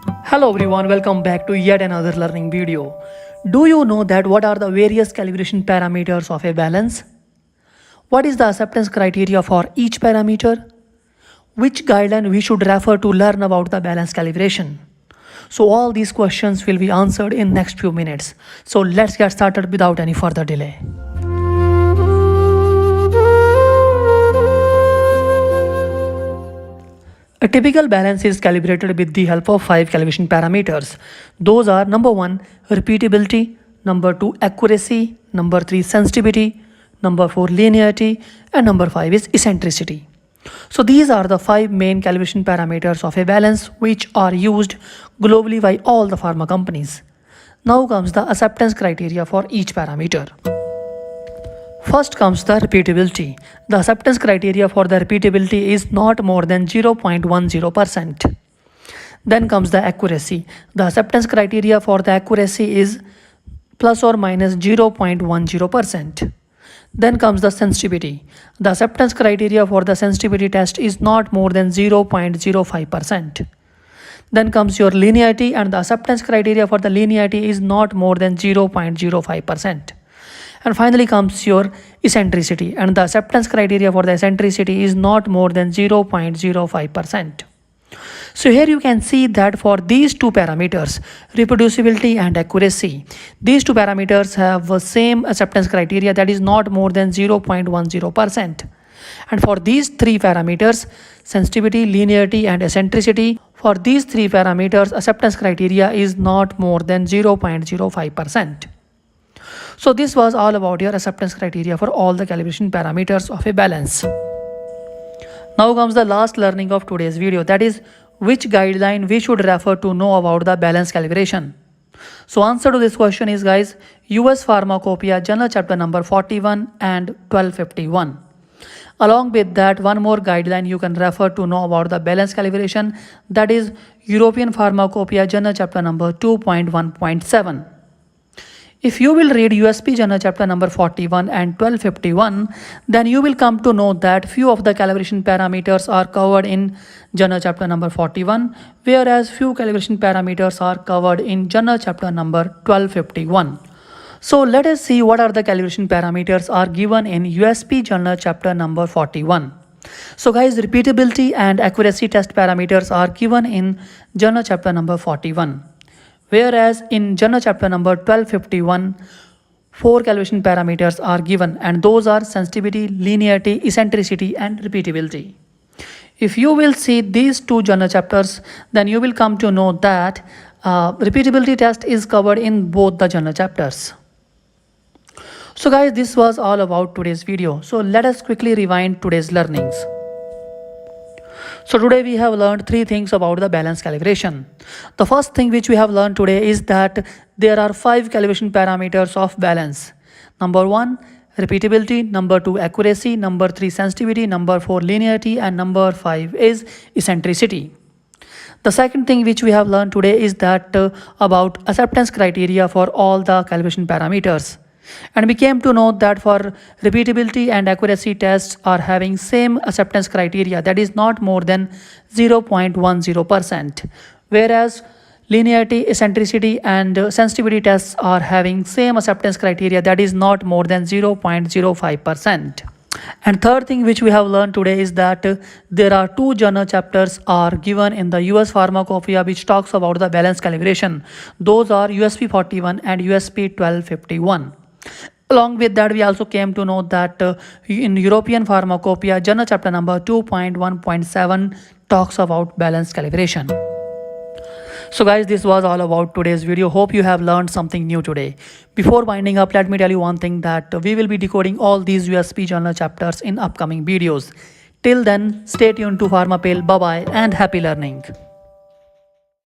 Hello everyone, welcome back to yet another learning video. Do you know that what are the various calibration parameters of a balance? What is the acceptance criteria for each parameter? Which guideline we should refer to learn about the balance calibration? So all these questions will be answered in next few minutes. So let's get started without any further delay. A typical balance is calibrated with the help of 5 calibration parameters. Those are number 1 repeatability, number 2 accuracy, number 3 sensitivity, number 4 linearity, and number 5 is eccentricity. So these are the 5 main calibration parameters of a balance which are used globally by all the pharma companies. Now comes the acceptance criteria for each parameter. First comes the repeatability. The acceptance criteria for the repeatability is not more than 0.10%. Then comes the accuracy. The acceptance criteria for the accuracy is plus or minus 0.10%. Then comes the sensitivity. The acceptance criteria for the sensitivity test is not more than 0.05%. Then comes your linearity, and the acceptance criteria for the linearity is not more than 0.05%. And finally comes your eccentricity, and the acceptance criteria for the eccentricity is not more than 0.05%. So here you can see that for these two parameters, reproducibility and accuracy, these two parameters have the same acceptance criteria, that is not more than 0.10%. And for these three parameters, sensitivity, linearity and eccentricity, for these three parameters, acceptance criteria is not more than 0.05%. So this was all about your acceptance criteria for all the calibration parameters of a balance. Now comes the last learning of today's video, that is which guideline we should refer to know about the balance calibration. So answer to this question is guys, US Pharmacopoeia Journal chapter number 41 and 1251. Along with that, one more guideline you can refer to know about the balance calibration, that is European Pharmacopoeia Journal chapter number 2.1.7. If you will read USP Journal chapter number 41 and 1251, then you will come to know that few of the calibration parameters are covered in Journal chapter number 41, whereas few calibration parameters are covered in Journal chapter number 1251. So let us see what are the calibration parameters are given in USP Journal chapter number 41. So guys, repeatability and accuracy test parameters are given in Journal chapter number 41. Whereas in Journal chapter number 1251, 4 calibration parameters are given, and those are sensitivity, linearity, eccentricity and repeatability. If you will see these two journal chapters, then you will come to know that repeatability test is covered in both the journal chapters. So guys, this was all about today's video. So let us quickly rewind today's learnings. So today we have learned 3 things about the balance calibration. The first thing which we have learned today is that there are 5 calibration parameters of balance. Number 1, repeatability, number 2, accuracy, number 3, sensitivity, number 4, linearity, and number 5 is eccentricity. The second thing which we have learned today is that about acceptance criteria for all the calibration parameters. And we came to know that for repeatability and accuracy tests are having same acceptance criteria, that is not more than 0.10%, whereas linearity, eccentricity and sensitivity tests are having same acceptance criteria, that is not more than 0.05%. And third thing which we have learned today is that there are 2 journal chapters are given in the US Pharmacopoeia which talks about the balance calibration. Those are USP 41 and USP 1251. Along with that, we also came to know that in European Pharmacopoeia Journal chapter number 2.1.7 talks about balance calibration. So guys, this was all about today's video. Hope you have learned something new today. Before winding up, let me tell you one thing, that we will be decoding all these USP journal chapters in upcoming videos. Till then, stay tuned to PharmaPail. Bye bye and happy learning.